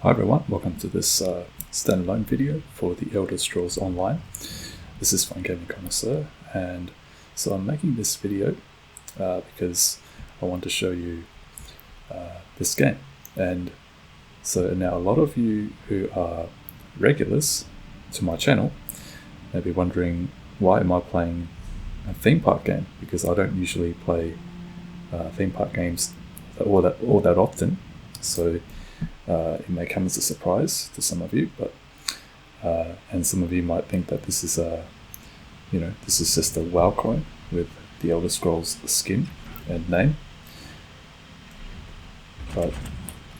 Hi everyone, welcome to this standalone video for the Elder Scrolls Online. This is Fun Gaming Connoisseur, and so I'm making this video because I want to show you this game. And so now a lot of you who are regulars to my channel may be wondering, why am I playing a theme park game? Because I don't usually play theme park games all that often. So it may come as a surprise to some of you, but and some of you might think that this is this is just a WoW coin with the Elder Scrolls skin and name. But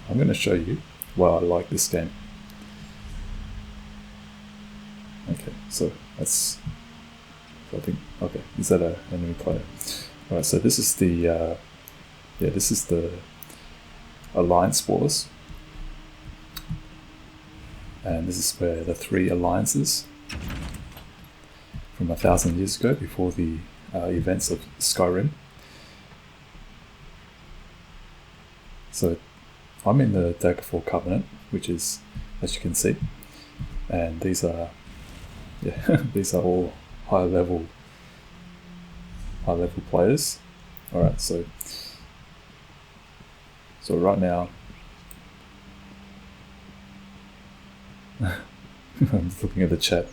I'm going to show you why I like this game. Okay, so that's, I think, okay, is that an enemy player? Alright, so this is the this is the Alliance Wars. And this is where the three alliances from 1,000 years ago, before the events of Skyrim. So I'm in the Daggerfall Covenant, which is, as you can see, and these are these are all high level players. All right, so right now I'm just looking at the chat.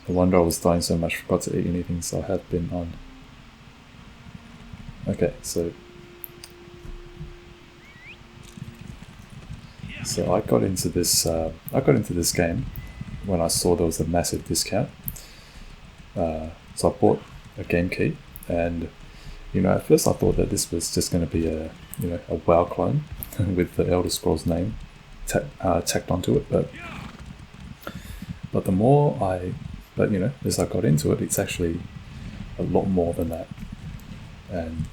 No wonder I was dying so much, forgot to eat anything, so I have been on. Okay, so I got into this game when I saw there was a massive discount. So I bought a game key, and at first I thought that this was just going to be a WoW clone with the Elder Scrolls name tacked onto it, but the more as I got into it, it's actually a lot more than that. And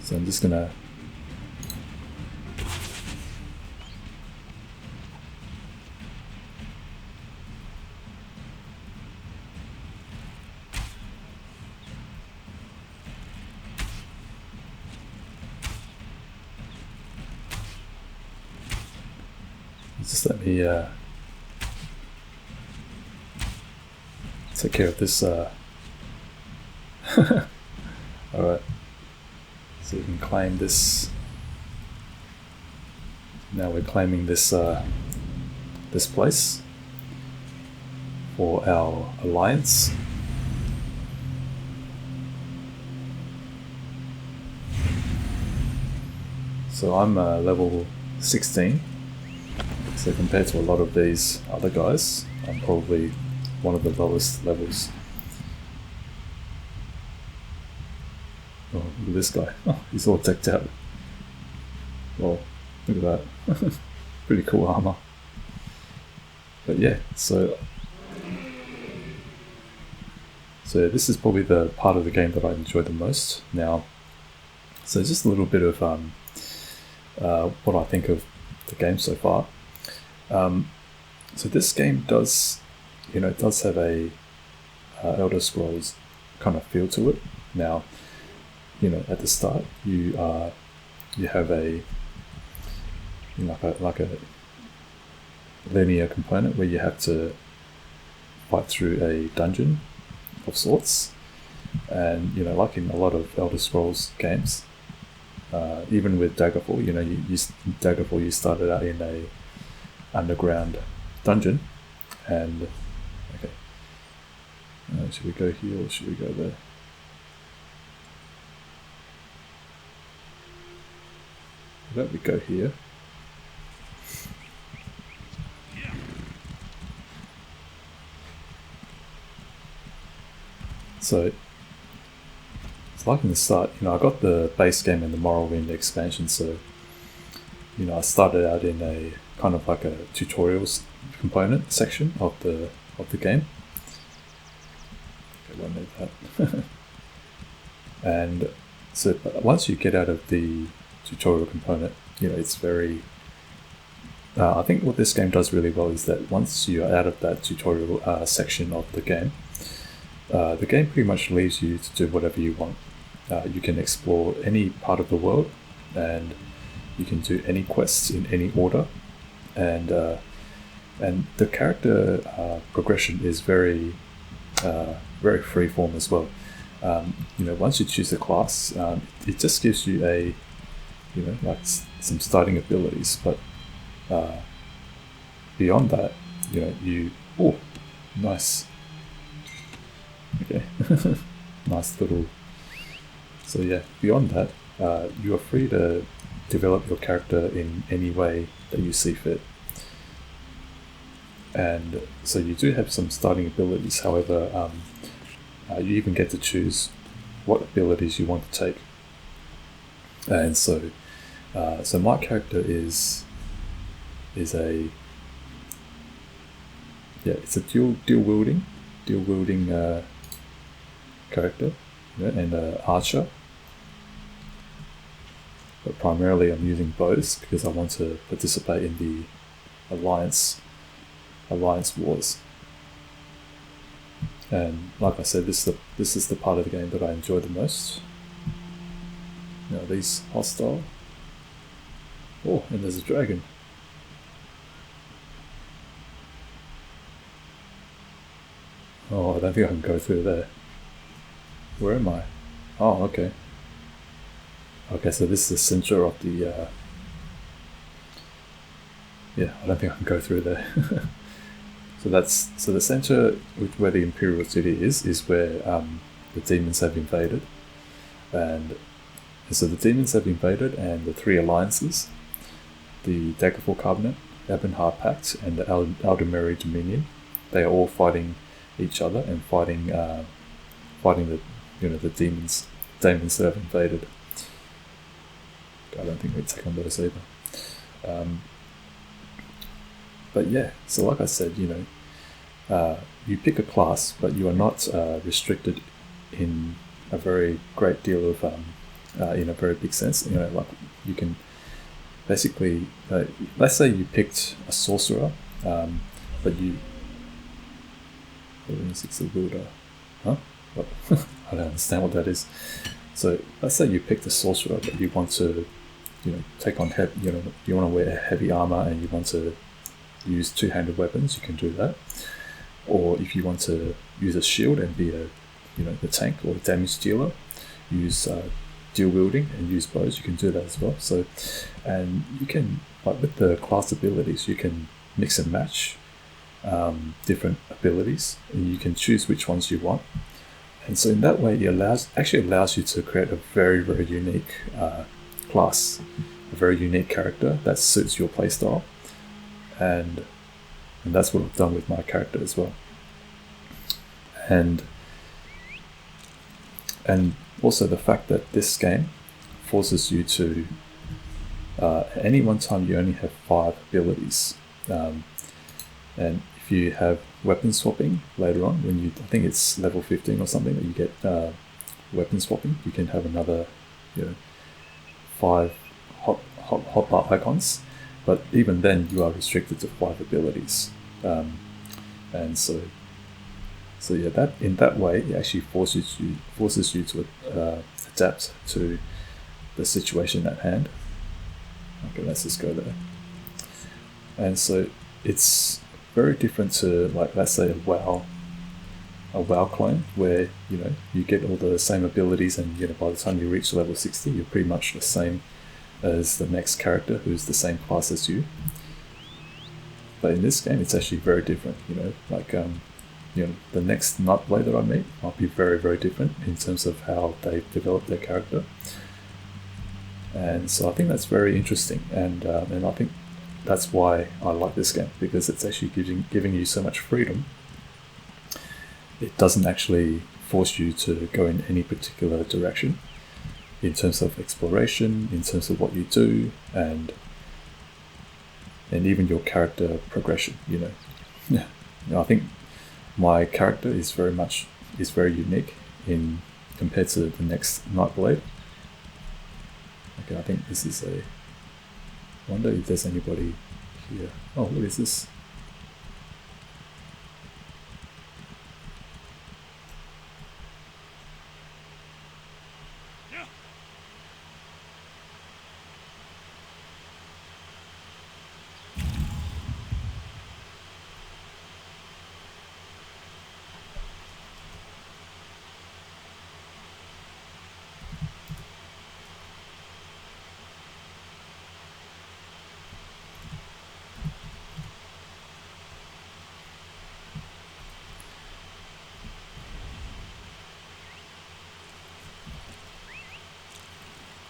so I'm just gonna let me take care of this. Alright, so we can claim this. Now we're claiming this this place for our alliance. So I'm level 16. So compared to a lot of these other guys, I'm probably one of the lowest levels. Oh, look at this guy. Oh, he's all decked out. Well, look at that. Pretty cool armor. But yeah, so this is probably the part of the game that I enjoy the most now. So just a little bit of what I think of the game so far. So this game does have a Elder Scrolls kind of feel to it. Now, at the start you have a like a linear component where you have to fight through a dungeon of sorts, and like in a lot of Elder Scrolls games, even with Daggerfall, Daggerfall, you started out in a underground dungeon, and okay, should we go here or should we go there? How about we go here? So it's like in the start, I got the base game and the Morrowind expansion, so I started out in a kind of like a tutorials component section of the game. Okay, won't need that. And so once you get out of the tutorial component, it's very I think what this game does really well is that once you're out of that tutorial section of the game, the game pretty much leaves you to do whatever you want. You can explore any part of the world, and you can do any quests in any order, and the character progression is very freeform as well. Once you choose a class, it just gives you like some starting abilities, but beyond that, oh, nice. Okay, nice little. So yeah, beyond that, you are free to develop your character in any way that you see fit. And so you do have some starting abilities. However, you even get to choose what abilities you want to take. And so my character is a it's a dual wielding character, and archer. But primarily, I'm using bows because I want to participate in the alliance wars. And like I said, this is the part of the game that I enjoy the most. These hostile. Oh, and there's a dragon. Oh, I don't think I can go through there. Where am I? Oh, okay. Okay, so this is the center of the... yeah, I don't think I can go through there. So the center where the Imperial City is where the demons have invaded. And so the demons have invaded, and the three alliances, the Daggerfall Covenant, Ebonheart Pact, and the Aldemeri Dominion, they are all fighting each other and fighting the demons that have invaded. I don't think we take on those either. But yeah, so like I said, you pick a class, but you are not restricted in a very great deal of in a very big sense. Like you can basically, let's say you picked a sorcerer, but you. It's a wielder. Huh? What? I don't understand what that is. So let's say you picked a sorcerer, but you want to, take on you want to wear heavy armor and you want to use two-handed weapons. You can do that. Or if you want to use a shield and be the tank or the damage dealer, use dual wielding and use bows. You can do that as well. So, and you can, like with the class abilities, you can mix and match different abilities, and you can choose which ones you want. And so in that way, it actually allows you to create a very, very unique class, a very unique character that suits your playstyle. And that's what I've done with my character as well. And also the fact that this game forces you to at any one time you only have 5 abilities. And if you have weapon swapping later on, I think it's level 15 or something that you get weapon swapping, you can have another 5 hotbar icons. But even then, you are restricted to 5 abilities, and so yeah, that in that way, it actually forces you to adapt to the situation at hand. Okay, let's just go there. And so it's very different to, like, let's say a WoW clone, where you get all the same abilities, and by the time you reach level 60, you're pretty much the same as the next character who's the same class as you. But in this game, it's actually very different. The next Nightblade that I meet might be very, very different in terms of how they've developed their character. And so I think that's very interesting, and I think that's why I like this game, because it's actually giving you so much freedom. It doesn't actually force you to go in any particular direction in terms of exploration, in terms of what you do, and even your character progression. I think my character is very unique in compared to the next Nightblade. Okay, I think this is I wonder if there's anybody here. Oh, what is this?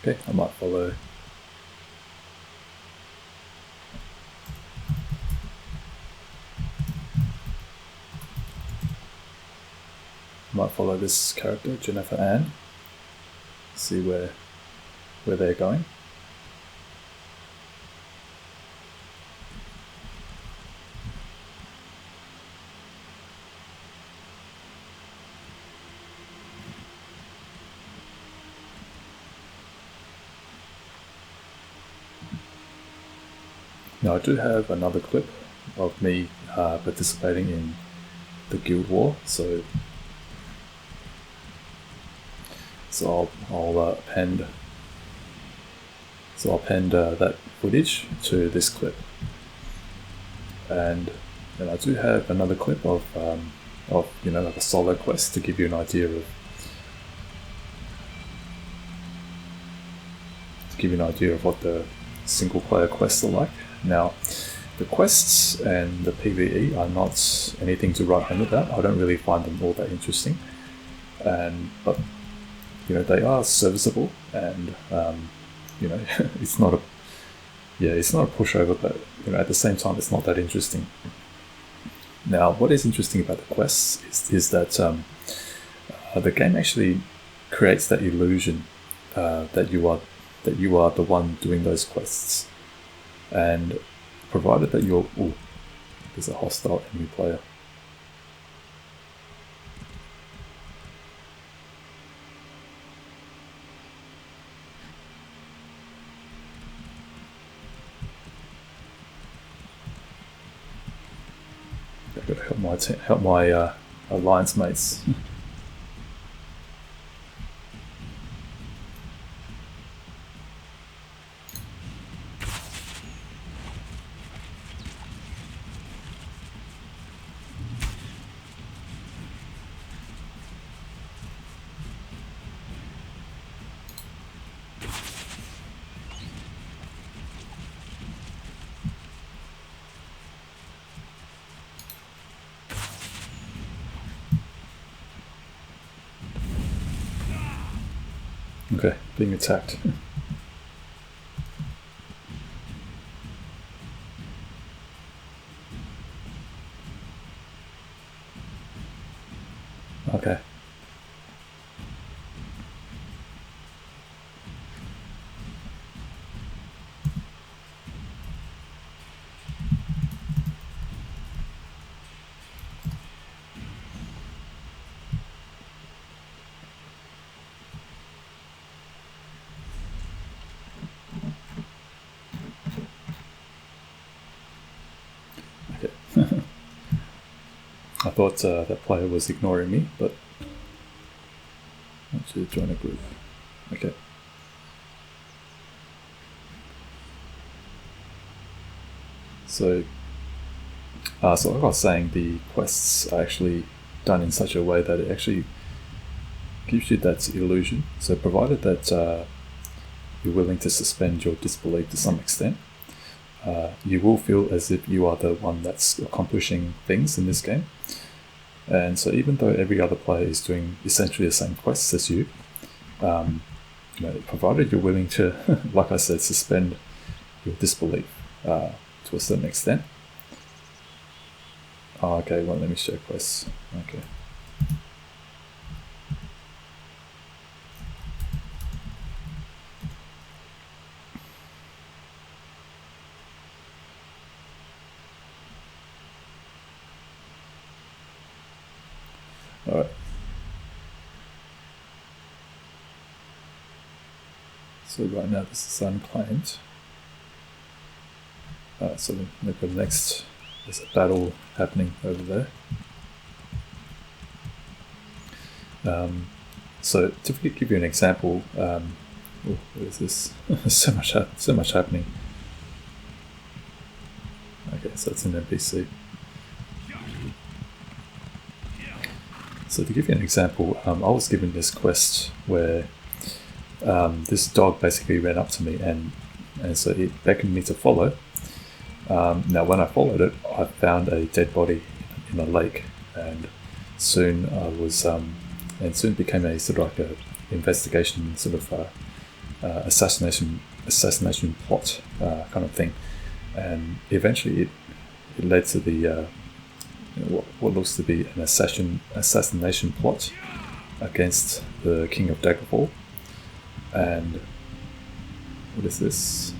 Okay, I might follow. This character, Jennifer Ann. See where they're going. Now I do have another clip of me participating in the guild war, so I'll append that footage to this clip, and then I do have another clip of like a solo quest to give you an idea of what the single player quests are like. Now, the quests and the PvE are not anything to write home about. I don't really find them all that interesting, but they are serviceable, and it's not a pushover, but at the same time it's not that interesting. Now, what is interesting about the quests is that the game actually creates that illusion that you are the one doing those quests. And provided that there's a hostile enemy player. I've got to help my alliance mates. Okay, being attacked. Okay. I thought that player was ignoring me, but I want to join a group. Okay. So like I was saying, the quests are actually done in such a way that it actually gives you that illusion. So provided that you're willing to suspend your disbelief to some extent, you will feel as if you are the one that's accomplishing things in this game. And so even though every other player is doing essentially the same quests as you, provided you're willing to, like I said, suspend your disbelief to a certain extent. Oh, okay, well, let me show quests. Okay. All right. So right now this is unclaimed. So the next, there's a battle happening over there. So to give you an example, what is this? so much happening. Okay, so it's an NPC. So to give you an example, I was given this quest where this dog basically ran up to me and so it beckoned me to follow. Now when I followed it, I found a dead body in a lake, and soon I was, and soon became a sort of like a investigation sort of assassination plot kind of thing, and eventually it led to the what looks to be an assassination plot against the King of Daggerfall. And what is this?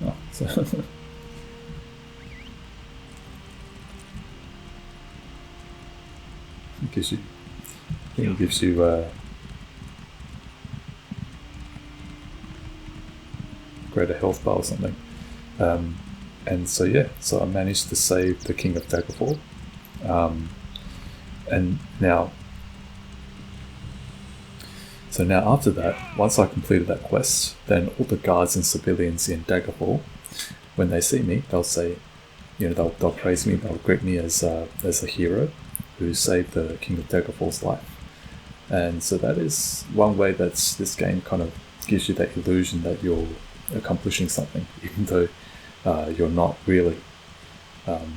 Oh, so it gives you greater health bar or something. And so yeah, so I managed to save the King of Daggerfall. And now after that, once I completed that quest, then all the guards and civilians in Daggerfall, when they see me, they'll say, they'll praise me, they'll greet me as a hero who saved the King of Daggerfall's life. And so that is one way that this game kind of gives you that illusion that you're accomplishing something, even though you're not really.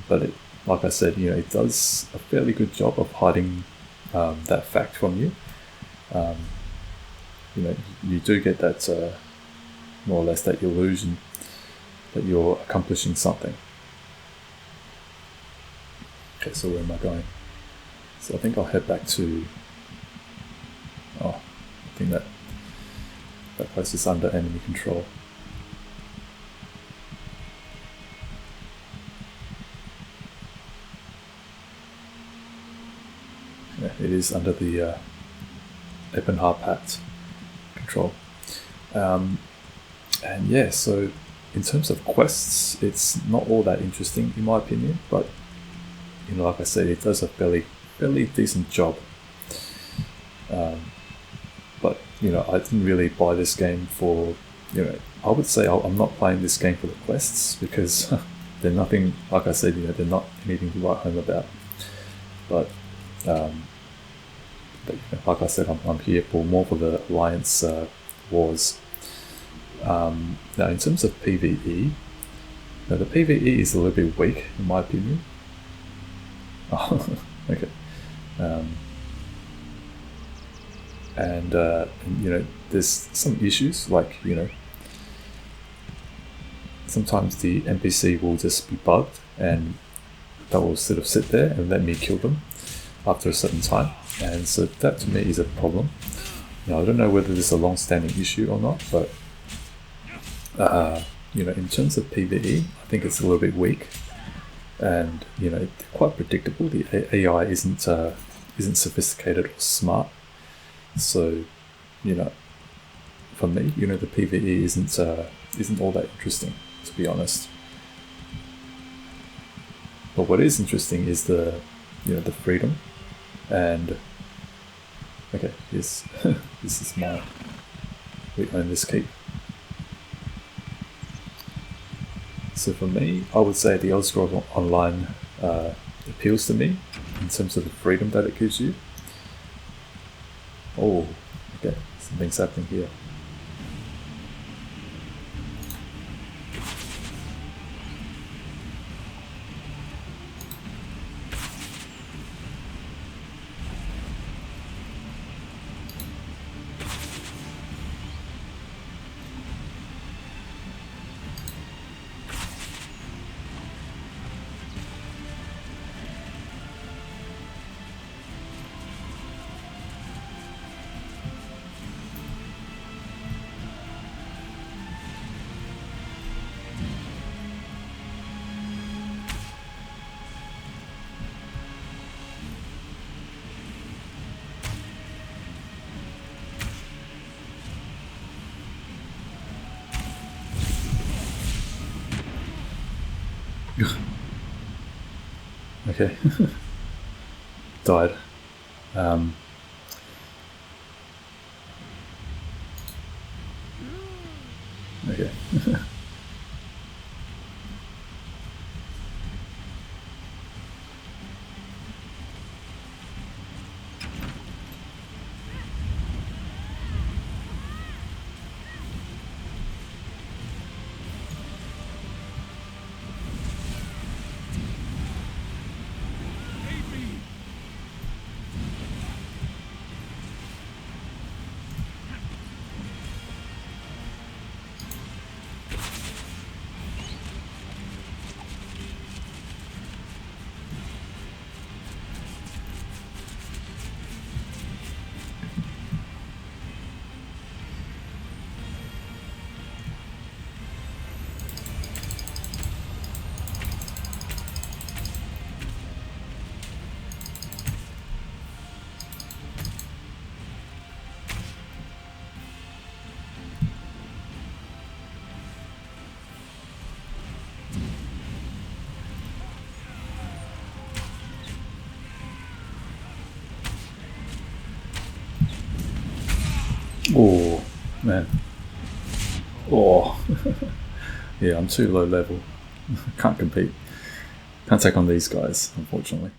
But like I said, it does a fairly good job of hiding that fact from you. You do get that more or less that illusion that you're accomplishing something. Okay, so where am I going? So I think I'll head back to. I think that place is under enemy control. Yeah, it is under the Ebenhar Pact control. And yeah, so in terms of quests, it's not all that interesting in my opinion, but like I said, it does a fairly decent job. But I didn't really buy this game for, I would say I'm not playing this game for the quests, because they're nothing, like I said, they're not anything to write home about. But like I said, I'm here more for the Alliance wars. Now, in terms of PvE, the PvE is a little bit weak in my opinion. Oh, okay. And there's some issues, like sometimes the NPC will just be bugged and they will sort of sit there and let me kill them after a certain time, and so that to me is a problem. Now, I don't know whether this is a long-standing issue or not, but in terms of PvE, I think it's a little bit weak, and quite predictable. The AI isn't sophisticated or smart, so for me, the PvE isn't all that interesting, to be honest. But what is interesting is the freedom, and okay, this is we own this keep. So for me, I would say the Elder Scrolls Online appeals to me in terms of the freedom that it gives you. Oh, okay, something's happening here. Okay. Died. Okay. Oh, man. Oh. Yeah, I'm too low level. Can't compete. Can't take on these guys, unfortunately.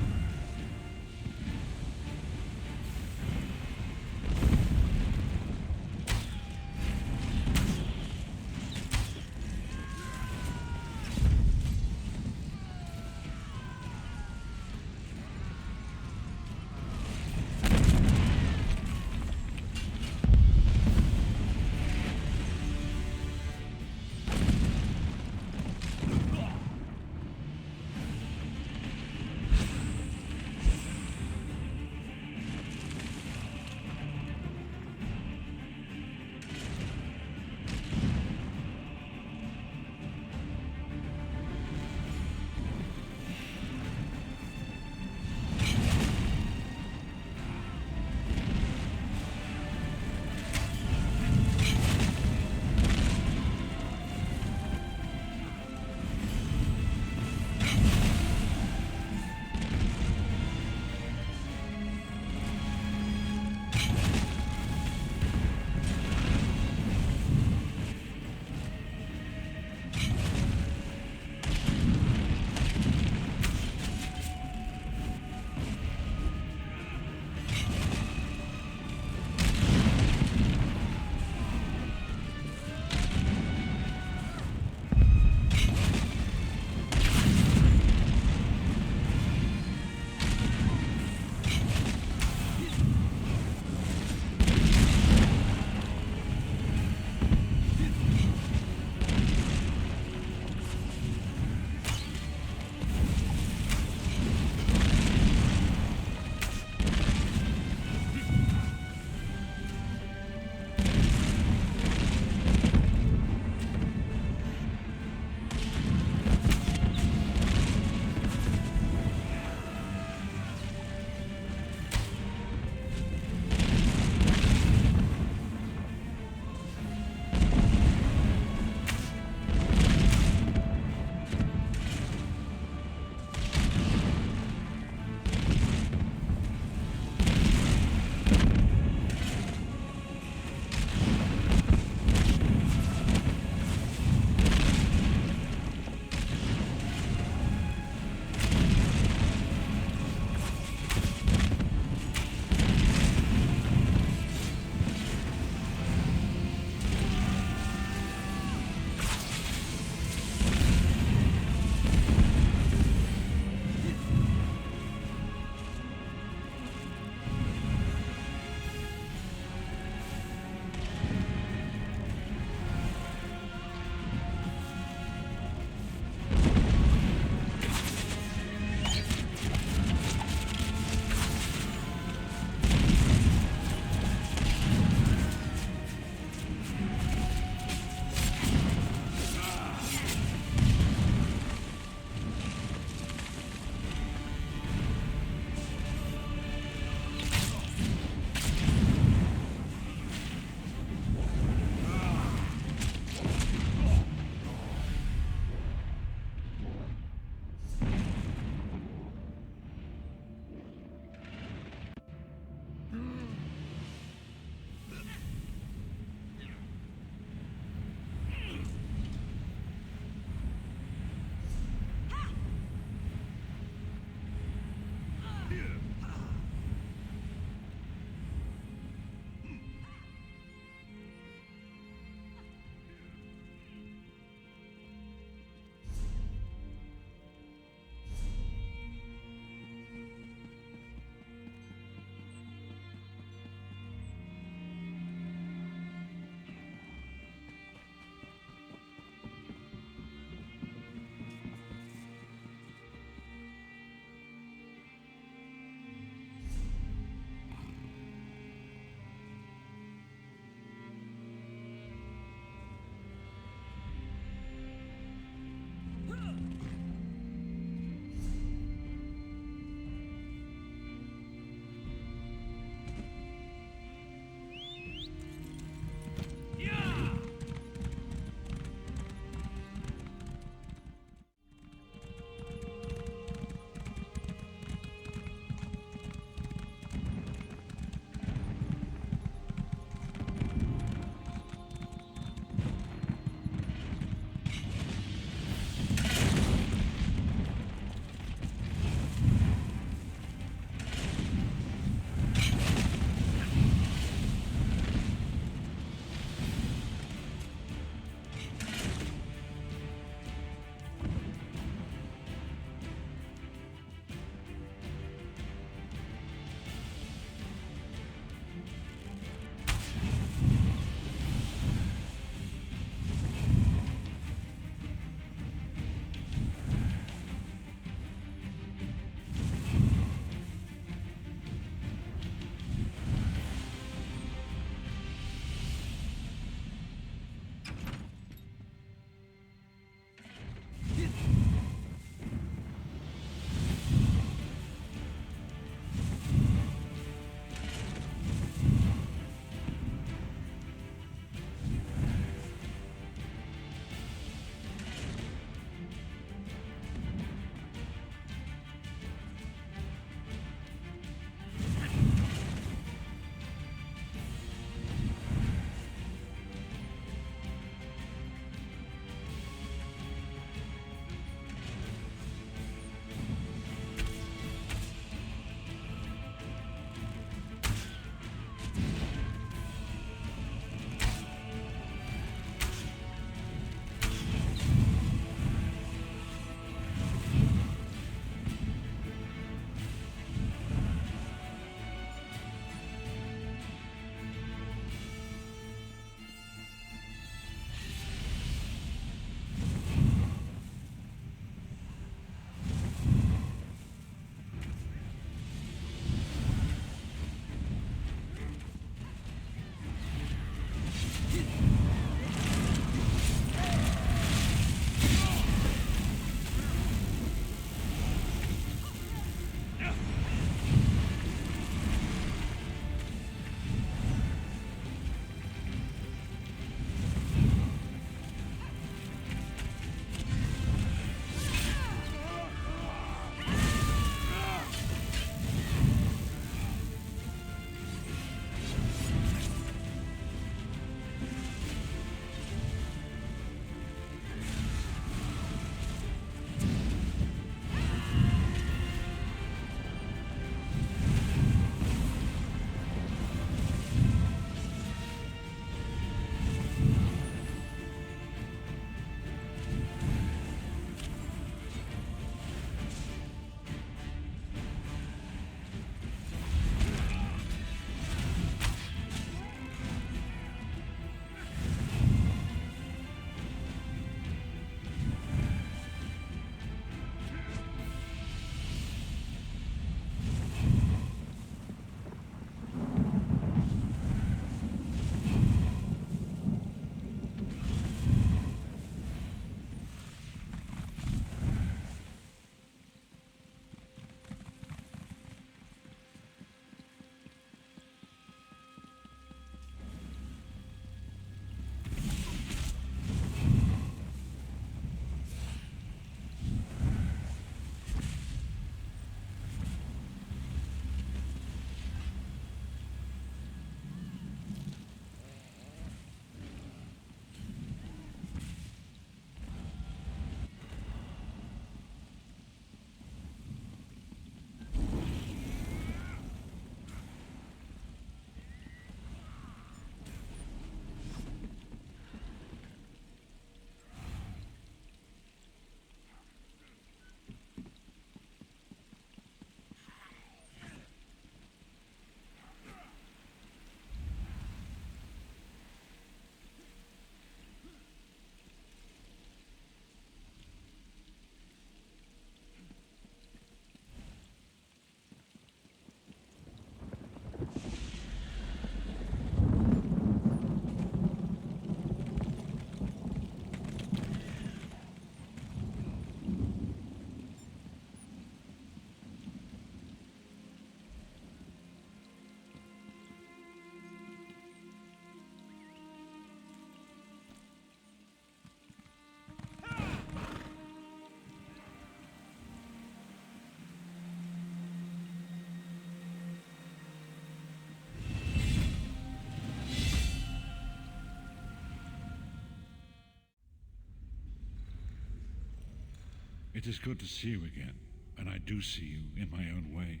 It is good to see you again, and I do see you in my own way.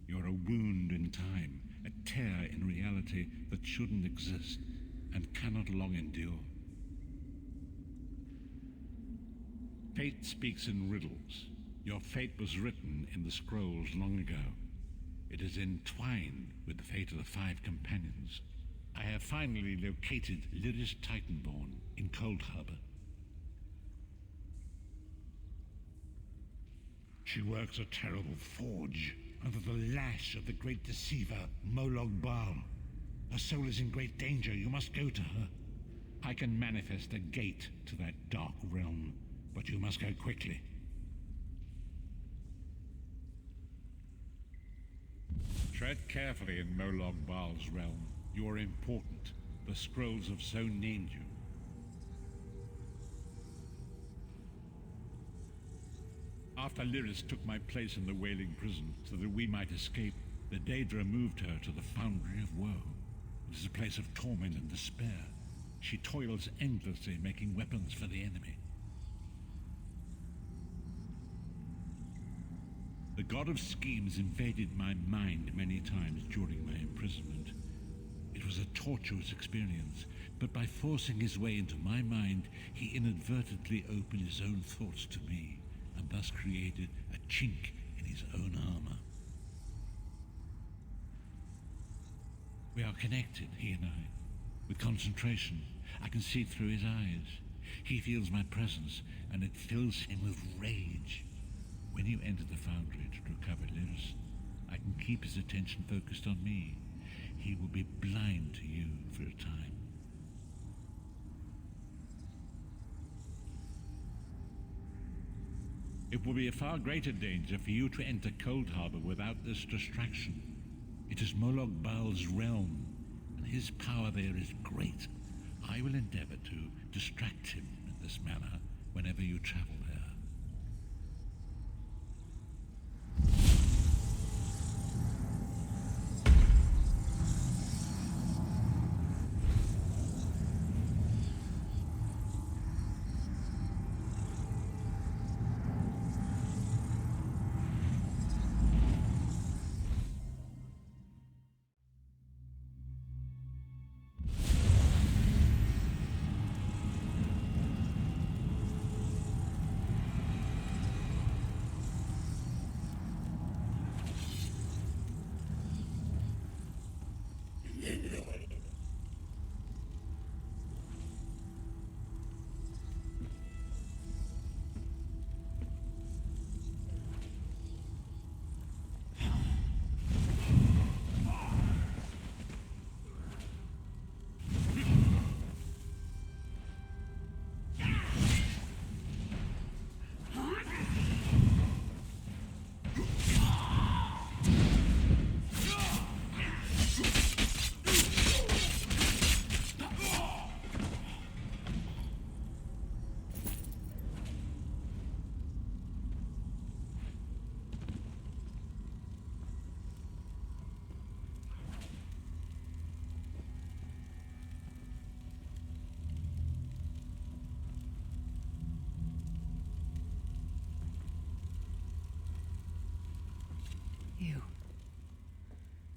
You're a wound in time, a tear in reality that shouldn't exist and cannot long endure. Fate speaks in riddles. Your fate was written in the scrolls long ago. It is entwined with the fate of the 5 companions. I have finally located Lyris Titanborn in Cold Harbor. She works a terrible forge under the lash of the great deceiver, Molog Baal. Her soul is in great danger. You must go to her. I can manifest a gate to that dark realm, but you must go quickly. Tread carefully in Molog Baal's realm. You are important. The scrolls have so named you. After Lyris took my place in the Wailing Prison so that we might escape, the Daedra moved her to the Foundry of Woe. It is a place of torment and despair. She toils endlessly making weapons for the enemy. The god of schemes invaded my mind many times during my imprisonment. It was a torturous experience, but by forcing his way into my mind, he inadvertently opened his own thoughts to me, and thus created a chink in his own armor. We are connected, he and I. With concentration, I can see through his eyes. He feels my presence, and it fills him with rage. When you enter the foundry to recover Lyris, I can keep his attention focused on me. He will be blind to you for a time. It will be a far greater danger for you to enter Cold Harbor without this distraction. It is Molog Baal's realm, and his power there is great. I will endeavor to distract him in this manner whenever you travel there.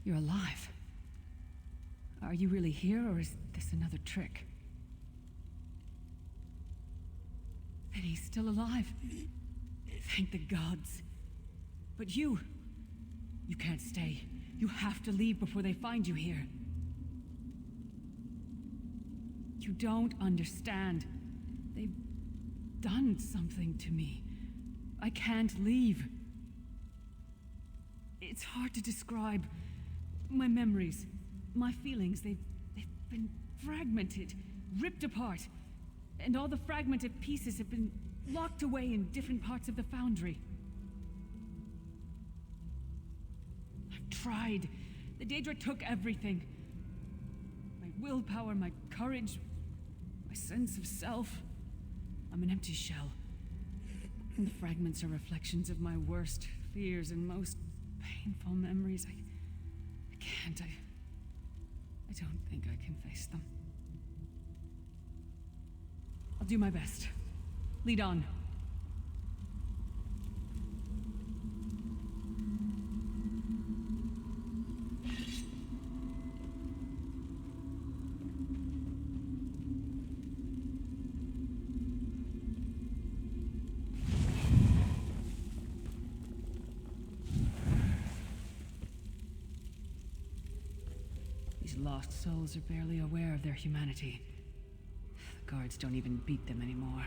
You're alive. Are you really here, or is this another trick? And he's still alive. Thank the gods. But you can't stay. You have to leave before they find you here. You don't understand. They've done something to me. I can't leave. It's hard to describe. My memories, my feelings, they've been fragmented, ripped apart. And all the fragmented pieces have been locked away in different parts of the foundry. I've tried. The Daedra took everything. My willpower, my courage, my sense of self. I'm an empty shell. And the fragments are reflections of my worst fears and most painful memories. I can't. I don't think I can face them. I'll do my best. Lead on. These lost souls are barely aware of their humanity. The guards don't even beat them anymore.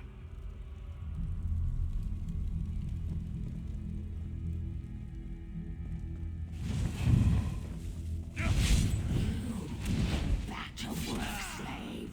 Back to work, slave.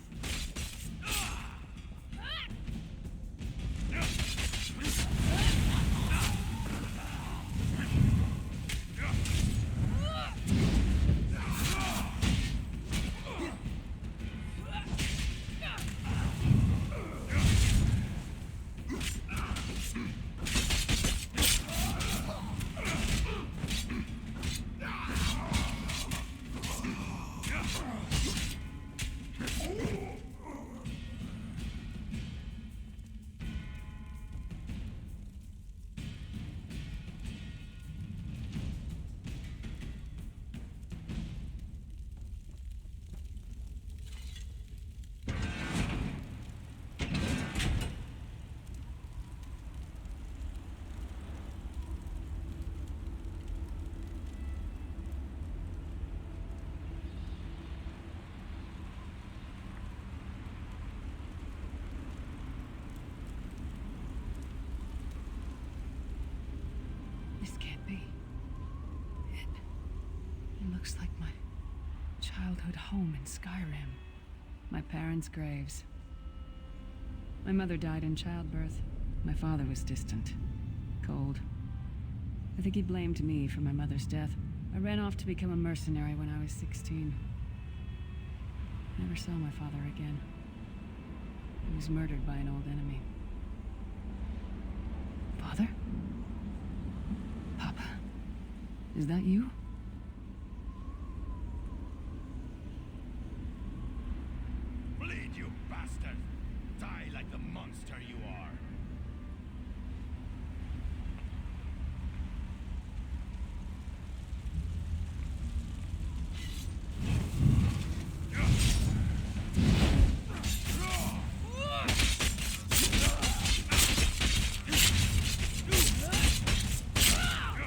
This can't be. It looks like my childhood home in Skyrim. My parents' graves. My mother died in childbirth. My father was distant. Cold. I think he blamed me for my mother's death. I ran off to become a mercenary when I was 16. Never saw my father again. He was murdered by an old enemy. Father? Papa? Is that you? Bleed, you bastard! Die like the monster you are!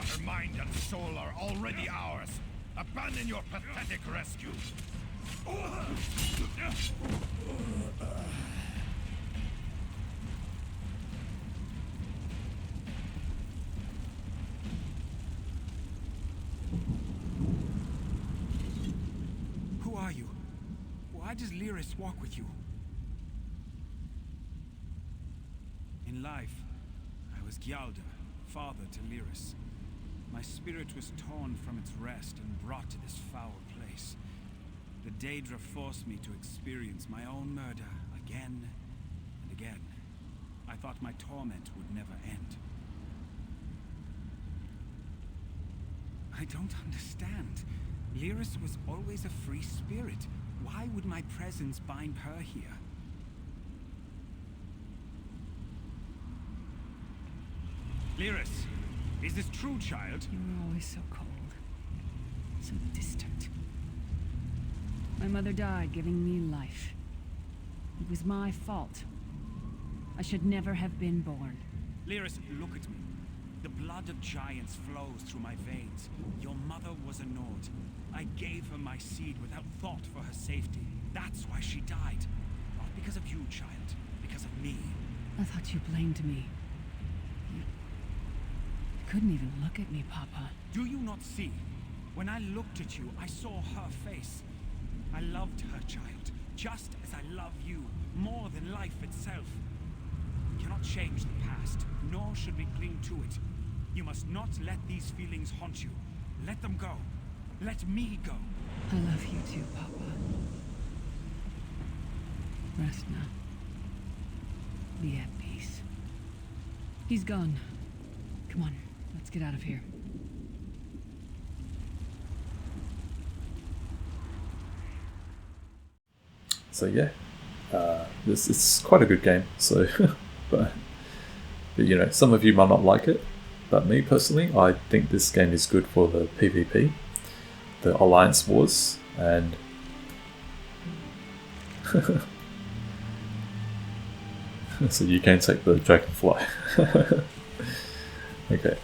Her mind and soul are already ours. Abandon your pathetic rescue. Who are you? Why does Lyris walk with you? In life, I was Gyalda, father to Lyris. My spirit was torn from its rest and brought to this foul place. The Daedra forced me to experience my own murder again and again. I thought my torment would never end. I don't understand. Lyris was always a free spirit. Why would my presence bind her here? Lyris, is this true, child? You were always so cold. So distant. My mother died giving me life. It was my fault. I should never have been born. Lyris, look at me. The blood of giants flows through my veins. Your mother was a Nord. I gave her my seed without thought for her safety. That's why she died. Not because of you, child. Because of me. I thought you blamed me. You couldn't even look at me, Papa. Do you not see? When I looked at you, I saw her face. I loved her, child, just as I love you, more than life itself. We cannot change the past, nor should we cling to it. You must not let these feelings haunt you. Let them go. Let me go. I love you too, Papa. Rest now. Be at peace. He's gone. Come on, let's get out of here. So yeah, this is quite a good game. So, but you know, some of you might not like it, but me personally, I think this game is good for the PvP, the Alliance Wars, and so you can take the dragonfly. Okay,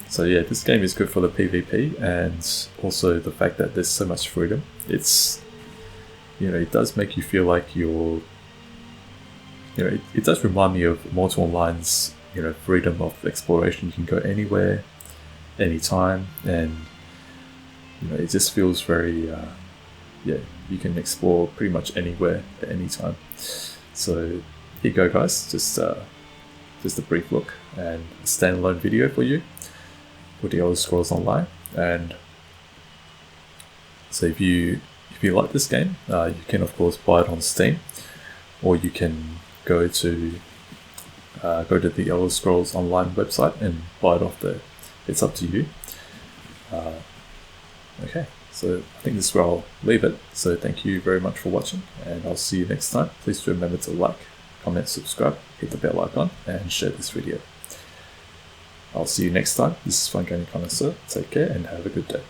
So yeah, this game is good for the PvP, and also the fact that there's so much freedom. It's, you know, it does make you feel like you're, you know, it does remind me of Mortal Online's, you know, freedom of exploration. You can go anywhere, anytime, and you know, it just feels very, yeah, you can explore pretty much anywhere at any time. So here you go, guys. Just a brief look and a standalone video for you for the Elder Scrolls Online. And so if you like this game, you can of course buy it on Steam, or you can go to the Elder Scrolls Online website and buy it off there. It's up to you. Okay, so I think this is where I'll leave it. So thank you very much for watching, and I'll see you next time. Please remember to like, comment, subscribe, hit the bell icon, and share this video. I'll see you next time. This is Fun Gaming Connoisseur. Take care and have a good day.